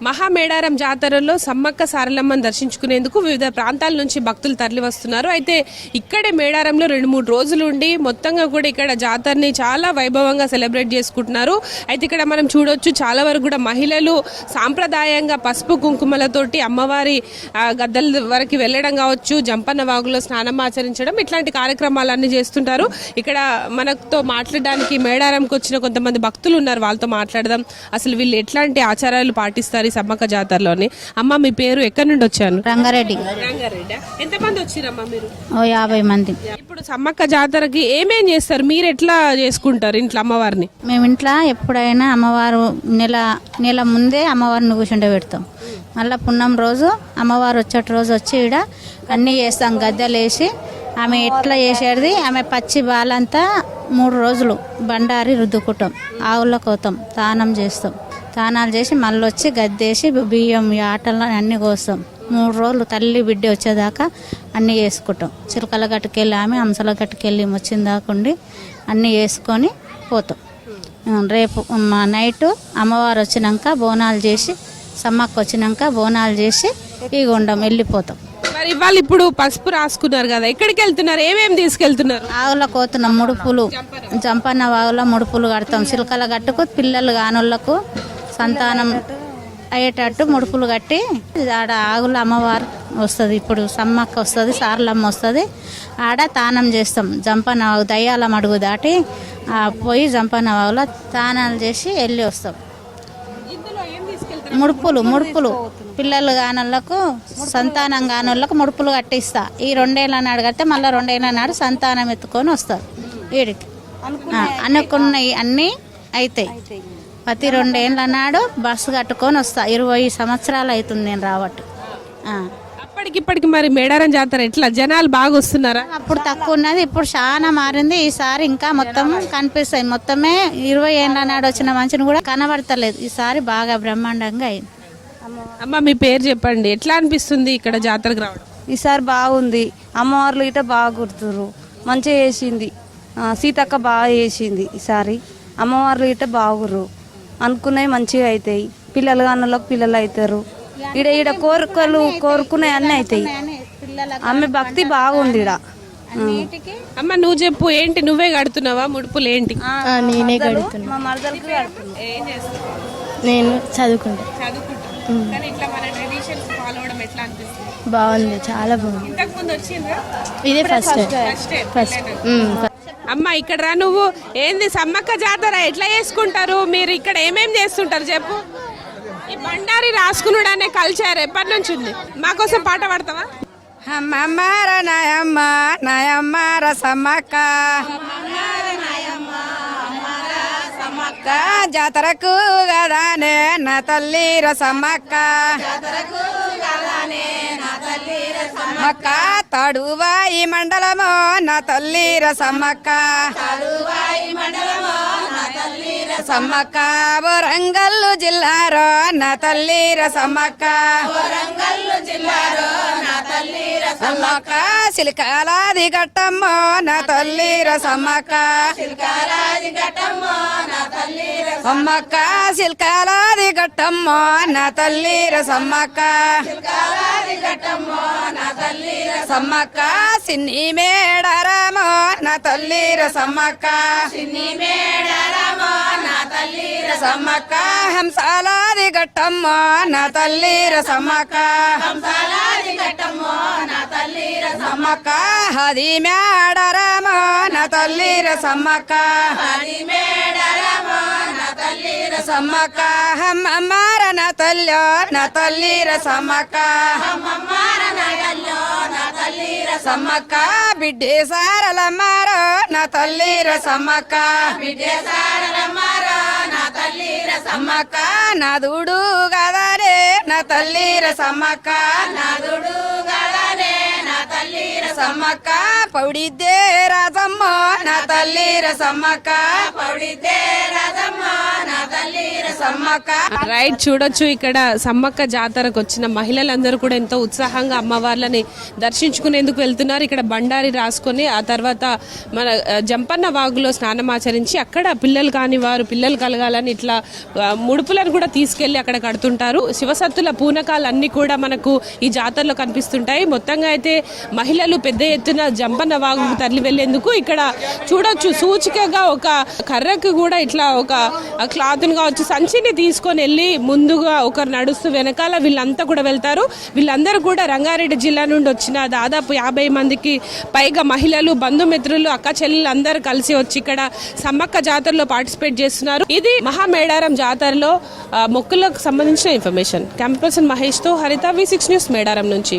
మహామేడారం జాతరలో సమ్మక్క సారలమ్మను దర్శించుకునేందుకు వివిధ ప్రాంతాల నుంచి భక్తులు తరలి వస్తున్నారు. అయితే ఇక్కడే మేడారంలో 2-3 రోజులు ఉండి మొత్తంగా కూడా ఇక్కడ జాతరని చాలా వైభవంగా సెలబ్రేట్ చేసుకుంటున్నారు. అయితే ఇక్కడ మనం చూడొచ్చు చాలా వరకు కూడా మహిళలు సాంప్రదాయంగా పసుపు కుంకుమలతోటి అమ్మవారి గద్దెల వరకు వెళ్ళడం కావచ్చు, జంపన్న వాగులో స్నానం ఆచరించడం ఇట్లాంటి కార్యక్రమాలన్నీ చేస్తుంటారు. ఇక్కడ మనతో మాట్లాడడానికి మేడారంకి వచ్చిన కొంతమంది భక్తులు ఉన్నారు, వాళ్ళతో మాట్లాడదాం. అసలు వీళ్ళు ఎట్లాంటి ఆచారాలు పాటిస్తారు ఈ సమ్మక్క జాతరలోని. అమ్మ మీ పేరు, ఎక్కడి నుండి వచ్చాను? రంగారెడ్డి. ఎంతమంది వచ్చిరమ్మా మీరు? 50 మంది. ఇప్పుడు సమ్మక్క జాతరకి ఏమేం చేస్తారు, మీరు ఎట్లా చేసుకుంటారు ఇంట్లో అమ్మవారిని? మేము ఇంట్లో ఎప్పుడైనా అమ్మవారు నెల ముందే అమ్మవారిని కూర్చుండబెడతాం. మళ్ళీ పున్నం రోజు అమ్మవారు వచ్చేటి రోజు వచ్చి ఇక్కడ అన్నీ చేస్తాం. గద్దెలు వేసి ఆమె ఎట్లా చేసేది, ఆమె పచ్చి బాలంతా 3 రోజులు బండారి రుద్దుకుంటాం, ఆవులకు పోతాం, తానం చేస్తాం. తానాలు చేసి మళ్ళీ వచ్చి గద్దేసి బియ్యం ఆటలు అన్నీ కోస్తాం. 3 రోజులు తల్లి బిడ్డ వచ్చేదాకా అన్నీ చేసుకుంటాం. చిలకల గట్టుకెళ్ళి ఆమె హంసల గట్టుకెళ్ళి వచ్చిన దాకా ఉండి అన్నీ వేసుకొని పోతాం. రేపు నైటు అమ్మవారు వచ్చినాక బోనాలు చేసి, సమ్మక్క వచ్చినాక బోనాలు చేసి ఇక ఉండం వెళ్ళిపోతాం. మరి ఇవాళ ఇప్పుడు పసుపు రాసుకున్నారు కదా, ఎక్కడికి వెళ్తున్నారు, ఏమేమి తీసుకెళ్తున్నారు? ఆవులకు పోతున్నాం, ముడుపులు జంపన్న వాగులో ముడుపులు కడతాం. చిలకల గట్టుకు పిల్లలు కానోళ్ళకు సంతానం అయ్యేటట్టు ముడుపులు కట్టి ఆడ ఆగుల అమ్మవారు వస్తుంది. ఇప్పుడు సమ్మక్క వస్తుంది, సారలమ్మ వస్తుంది, ఆడ తానం చేస్తాం. జంపన్న వాగు దయ్యాల మడుగు దాటి పోయి జంపన్న వాగులో తానాలు చేసి వెళ్ళి వస్తాం. ముడుపులు పిల్లలు కానోళ్ళకు సంతానం కానోళ్ళకు ముడుపులు కట్టిస్తా. ఈ 2 ఏళ్ళ నాడు కడితే మళ్ళీ 2 ఏళ్ళ నాడు సంతానం ఎత్తుకొని వస్తారు. వీడికి అనుకున్నవి అన్నీ అవుతాయి. ప్రతి 2 ఏళ్ళ నాడు బస్సు కట్టుకొని వస్తా. 20 సంవత్సరాలు అవుతుంది నేను రావట్టు. అప్పటికిప్పటికి మరి మేడారం జాతర ఎట్లా, జనాలు బాగా వస్తున్నారా? అప్పుడు తక్కువ ఉన్నది, ఇప్పుడు చాలా మారింది. ఈసారి ఇంకా మొత్తం కనిపిస్తాయి. మొత్తమే 20 ఏళ్ళ నాడు వచ్చిన మనిషిని కూడా కనబడతలేదు. ఈసారి బాగా బ్రహ్మాండంగా అయింది. అమ్మ మీ పేరు చెప్పండి, ఎట్లా అనిపిస్తుంది ఇక్కడ జాతరకు రావడం? ఈసారి బాగుంది. అమ్మవార్లు ఇట బాగా గుర్తురు, మంచిగా చేసింది. సీతక్క బాగా చేసింది. ఈసారి అమ్మవార్లు ఇట బాగుర్రు, అనుకున్నవి మంచిగా అవుతాయి. పిల్లలు కానోళ్ళకి పిల్లలు అవుతారు. ఈడ కోరికలు కోరుకునే అన్నీ అవుతాయి. ఆమె భక్తి బాగుంది ఈడ. అమ్మ నువ్వు చెప్పు, ఏంటి నువ్వే కడుతున్నావా ముడుపులు? ఏంటి? నేనే కడుతున్నా. మా మరదలకి ఏం చేస్తావు? నేను చదువుకుంటా. కానీ ఇట్లా మన ట్రెడిషన్స్ ఫాలో అవడం ఎట్లా అనిపిస్తుంది? బాగుంది, చాలా బాగుంది. ఇంతకు ముందు వచ్చిందా? ఇదే ఫస్ట్. అమ్మ ఇక్కడ రా, నువ్వు ఏంది సమ్మక్క జాతర ఎట్లా చేసుకుంటారు మీరు? ఇక్కడ ఏమేం చేస్తుంటారు చెప్పు. ఈ బండారి రాసుకునుడు అనే కల్చర్ ఎప్పటి నుంచి ఉంది? మాకోసం పాట పాడతావా? అమ్మమ్మార నాయమ్మ నాయమ్మ రసమ్మక్క జాతరకు గదానే నా తల్లి రసమ్మక్క అక్క తడువాయి మండలమో నా తల్లి రసమ్మక్క రసమ్మక్క వరంగల్లు జిల్లారో నా తల్లి రసమ్మక్క రసమ్మక్క సిలికాలాది గట్టమ్మో నా తల్లి రసమ్మక్క అమ్మక్క సిల్కాలాది గట్టమ్మో నా తల్లి రసమ్మక్క సమ్మక్క సిన్ని మేడరమో నా తల్లి రసమ్మక్క రసమ్మక్క హంసాలాది గట్టమ్మో నా తల్లి రసమ్మక్క రసమ్మక్క హది మేడరమో నా తల్లి రసమ్మక్క రసమ్మక్క హమ్మమ్మార నా తల్లి నా తల్లి రసమ్మక్క రసమ్మక్క బిడ్డే సారలమ్మారో నా తల్లి రసమ్మక్క రసమ్మక్క నాదుడు గదనే నా తల్లి రసమ్మక్క రసమ్మక్క పౌడిద్దే రాజమ్మ నా తల్లి రసమ్మక్క సమ్మక్క రైట్, చూడొచ్చు ఇక్కడ సమ్మక్క జాతరకు వచ్చిన మహిళలందరూ కూడా ఎంతో ఉత్సాహంగా అమ్మవార్లని దర్శించుకునేందుకు వెళ్తున్నారు. ఇక్కడ బండారి రాసుకొని ఆ తర్వాత మన జంపన్న వాగులో స్నానమాచరించి అక్కడ పిల్లలు కాని వారు పిల్లలు కలగాలని ఇట్లా ముడుపులను కూడా తీసుకెళ్లి అక్కడ కడుతుంటారు. శివసత్తుల పూనకాలు అన్ని కూడా మనకు ఈ జాతరలో కనిపిస్తుంటాయి. మొత్తంగా అయితే మహిళలు పెద్ద ఎత్తున జంపన్న వాగుకు తరలి వెళ్లేందుకు ఇక్కడ చూడొచ్చు సూచికగా ఒక కర్రకు కూడా ఇట్లా ఒక క్లాత్ కావచ్చు సంచిని తీసుకొని వెళ్ళి ముందుగా ఒకరు నడుస్తూ వెనకాల వీళ్ళంతా కూడా వెళ్తారు. వీళ్ళందరూ కూడా రంగారెడ్డి జిల్లా నుండి వచ్చిన దాదాపు 50 మందికి పైగా మహిళలు, బంధుమిత్రులు, అక్క చెల్లెలు అందరూ కలిసి వచ్చి ఇక్కడ సమ్మక్క జాతరలో పార్టిసిపేట్ చేస్తున్నారు. ఇది మహామేడారం జాతరలో మొక్కులకు సంబంధించిన ఇన్ఫర్మేషన్. కెమెరా పర్సన్ మహేష్ తో హరిత, V6 న్యూస్, మేడారం నుంచి.